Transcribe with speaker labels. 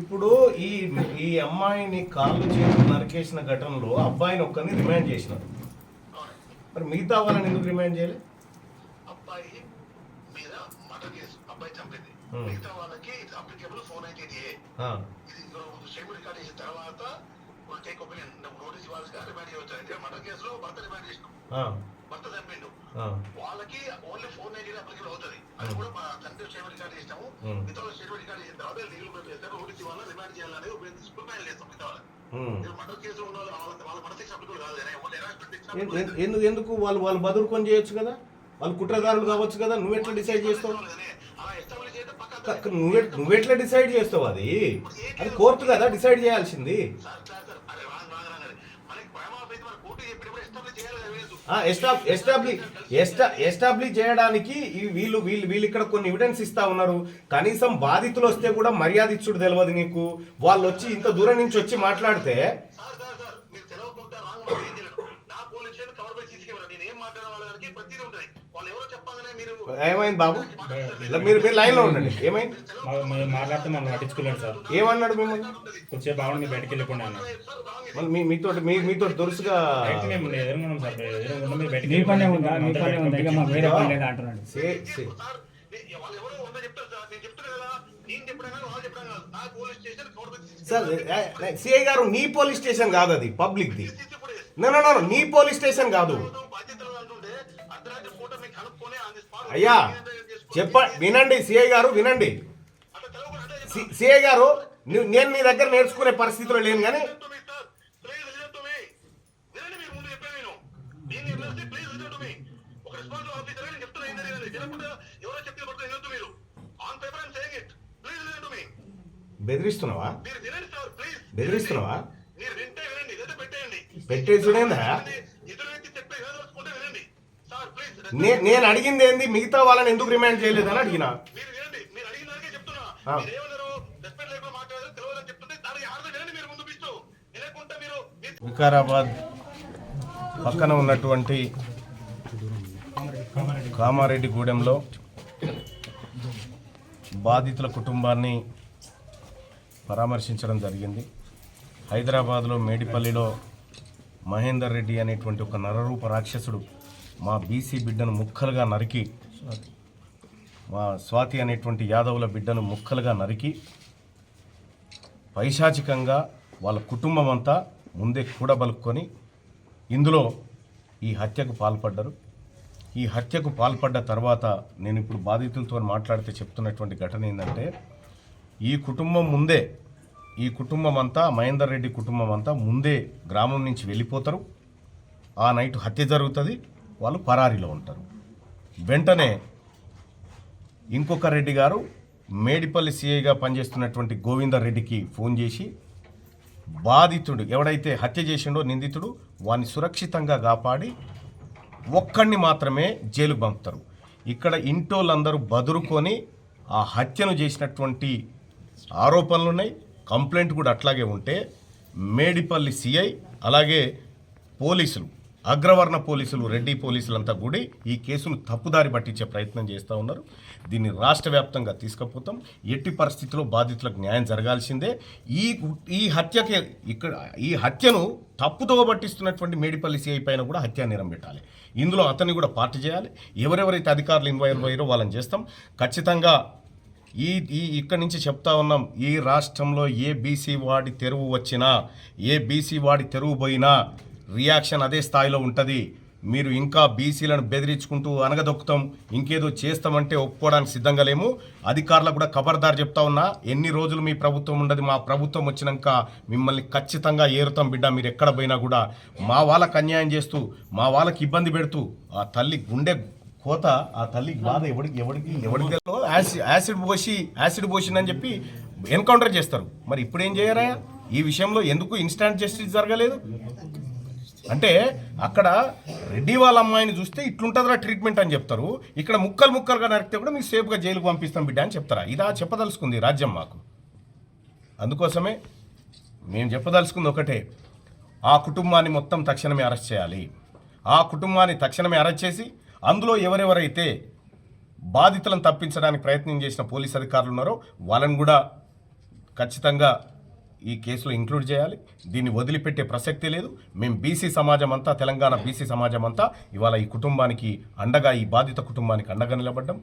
Speaker 1: ఇప్పుడు ఈ అమ్మాయిని కాళ్ళు చేతులు నరికేసిన ఘటనలో అబ్బాయిని ఒక్కరిని రిమాండ్ చేసినారు. మరి మిగతా వాళ్ళని ఎందుకు రిమాండ్ చేయలేదు?
Speaker 2: అబ్బాయి మీద మర్డర్ కేసు, అబ్బాయి చంపింది. మిగతా వాళ్ళకి ఇది అప్లికేబుల్ 498A. ఇది స్టేట్మెంట్ రికార్డ్ చేసిన తర్వాత టేక్ ఒపీనియన్ నోటీస్ ఇవ్వాల్సిగా రిమాండ్ చేయవచ్చు. అయితే మర్డర్ కేసులో భర్త రిమాండ్ చేసినాం, భర్త చంపిండు, వాళ్ళకి ఓన్లీ 498 అప్లికేబుల్ అవుతుంది. అది కూడా మా తండ్రి స్టేట్మెంట్ రికార్డ్ చేసినాము. మిగతా స్టేట్మెంట్ రికార్డ్ చేసిన తర్వాత లీగల్ ప్రొసీజర్ చేస్తారు. నోటీస్ ఇవ్వాలని రిమాండ్ చేయాలని ప్రిపేర్ చేస్తాం. మిగతా వాళ్ళకి మర్డర్ కేసులో ఉన్న వాళ్ళ మర్డర్ అప్లికేబుల్ కాదు.
Speaker 1: ఎందుకు వాళ్ళు బదులుకొని చేయొచ్చు కదా, వాళ్ళు కుట్రదారులు కావచ్చు కదా. నువ్వెట్లా డిసైడ్ చేస్తావు? నువ్వెట్లా డిసైడ్ చేస్తావు? అది కోర్టు కదా డిసైడ్ చేయాల్సింది. ఎస్టాబ్లిష్ చేయడానికి వీళ్ళు ఇక్కడ కొన్ని ఎవిడెన్స్ ఇస్తా ఉన్నారు. కనీసం బాధితులు వస్తే కూడా మర్యాద ఇచ్చుడు తెలియదు నీకు. వాళ్ళు వచ్చి ఇంత దూరం నుంచి వచ్చి మాట్లాడితే ఏమైంది బాబు? మీరు లైన్ లో ఉండండి. ఏమైంది
Speaker 3: మాట్లాడితే మనం పట్టించుకోలేదు సార్.
Speaker 1: ఏమన్నాడు మిమ్మల్ని?
Speaker 3: కొంచెం బాగుంది బయటకు వెళ్ళకుండా అన్నాడు.
Speaker 1: మీతో దురుసుగా సార్ సిఐ గారు, నీ పోలీస్ స్టేషన్ కాదు, అది పబ్లిక్ ది. నీ పోలీస్ స్టేషన్ కాదు అయ్యా. వినండి సిఐ గారు, వినండి సిఐ గారు, నేను మీ దగ్గర నేర్చుకునే పరిస్థితిలో లేను. కానీ బెదిరిస్తున్నావా? పెట్టేసుడేందా? నేను అడిగింది ఏంది, మిగతా వాళ్ళని ఎందుకు రిమాండ్ చేయలేదని అడిగినా. వికారాబాద్ పక్కన ఉన్నటువంటి కామారెడ్డిగూడెంలో బాధితుల కుటుంబాన్ని పరామర్శించడం జరిగింది. హైదరాబాద్లో మేడిపల్లిలో మహేందర్ రెడ్డి అనేటువంటి ఒక నరరూప రాక్షసుడు మా బీసీ బిడ్డను ముక్కలుగా నరికి, మా స్వాతి అనేటువంటి యాదవుల బిడ్డను ముక్కలుగా నరికి పైశాచికంగా వాళ్ళ కుటుంబం అంతా ముందే కూడబలుక్కొని ఇందులో ఈ హత్యకు పాల్పడ్డారు. ఈ హత్యకు పాల్పడ్డ తర్వాత నేను ఇప్పుడు బాధితులతో మాట్లాడితే చెప్తున్నటువంటి ఘటన ఏంటంటే, ఈ కుటుంబం అంతా మహేందర్ రెడ్డి కుటుంబం అంతా ముందే గ్రామం నుంచి వెళ్ళిపోతారు. ఆ నైట్ హత్య జరుగుతుంది, వాళ్ళు పరారీలో ఉంటారు. వెంటనే ఇంకొక రెడ్డి గారు మేడిపల్లి సిఐగా పనిచేస్తున్నటువంటి గోవిందర్ రెడ్డికి ఫోన్ చేసి బాధితుడు ఎవడైతే హత్య చేసిండో నిందితుడు వాడిని సురక్షితంగా కాపాడి ఒక్కడిని మాత్రమే జైలుకు పంపుతారు. ఇక్కడ ఇంటోళ్ళందరూ బదురుకొని ఆ హత్యను చేసినటువంటి ఆరోపణలు ఉన్నాయి, కంప్లైంట్ కూడా అట్లాగే ఉంటే మేడిపల్లి సిఐ అలాగే పోలీసులు, అగ్రవర్ణ పోలీసులు, రెడ్డి పోలీసులంతా కూడా ఈ కేసును తప్పుదారి పట్టించే ప్రయత్నం చేస్తూ ఉన్నారు. దీన్ని రాష్ట్ర వ్యాప్తంగా తీసుకుపోతాం. ఎట్టి పరిస్థితుల్లో బాధితులకు న్యాయం జరగాల్సిందే. ఈ హత్యను తప్పుతో పట్టిస్తున్నటువంటి మేడిపల్లి సిఐ పైన కూడా హత్యా నేరం పెట్టాలి. ఇందులో అతన్ని కూడా పార్టీ చేయాలి. ఎవరెవరైతే అధికారులు ఇన్వాల్వ్ అయ్యారో వాళ్ళని చేస్తాం. ఖచ్చితంగా ఇక్కడి నుంచి చెప్తా ఉన్నాం, ఈ రాష్ట్రంలో ఏ బీసీ వాడి తెరువు వచ్చినా, ఏ బీసీ వాడి తెరువు పోయినా రియాక్షన్ అదే స్థాయిలో ఉంటుంది. మీరు ఇంకా బీసీలను బెదిరించుకుంటూ అనగదొక్కుతాం, ఇంకేదో చేస్తామంటే ఒప్పుకోవడానికి సిద్ధంగా లేము. అధికారులకు కూడా ఖబర్దార్ చెప్తా ఉన్నా, ఎన్ని రోజులు మీ ప్రభుత్వం ఉండదు, మా ప్రభుత్వం వచ్చినాక మిమ్మల్ని ఖచ్చితంగా ఏరుతాం బిడ్డ. మీరు ఎక్కడ పోయినా కూడా మా వాళ్ళకి అన్యాయం చేస్తూ, మా వాళ్ళకి ఇబ్బంది పెడుతూ, ఆ తల్లి గుండె కోత, ఆ తల్లి బాధ ఎవరికి యాసిడ్ పోసిందని చెప్పి ఎన్కౌంటర్ చేస్తారు. మరి ఇప్పుడు ఏం చేయరా? ఈ విషయంలో ఎందుకు ఇన్స్టాంట్ జస్టిస్ జరగలేదు? అంటే అక్కడ రెడ్డి వాళ్ళ అమ్మాయిని చూస్తే ఇట్లుంటుందిరా ట్రీట్మెంట్ అని చెప్తారు, ఇక్కడ ముక్కలు ముక్కలుగా నరికితే కూడా మీకు సేఫ్గా జైలుకు పంపిస్తాం బిడ్డ అని చెప్తారా? ఇదా చెప్పదలుచుకుంది రాజ్యం మాకు? అందుకోసమే మేము చెప్పదలుచుకుంది ఒకటే, ఆ కుటుంబాన్ని మొత్తం తక్షణమే అరెస్ట్ చేయాలి. ఆ కుటుంబాన్ని తక్షణమే అరెస్ట్ చేసి అందులో ఎవరెవరైతే బాధితులను తప్పించడానికి ప్రయత్నం చేసిన పోలీస్ అధికారులు ఉన్నారో వాళ్ళని కూడా ఖచ్చితంగా ఈ కేసులో ఇంక్లూడ్ చేయాలి. దీన్ని వదిలిపెట్టే ప్రసక్తే లేదు. మేము బీసీ సమాజం అంతా, తెలంగాణ బీసీ సమాజం అంతా ఇవాళ ఈ కుటుంబానికి అండగా, ఈ బాధిత కుటుంబానికి అండగా నిలబడ్డాం.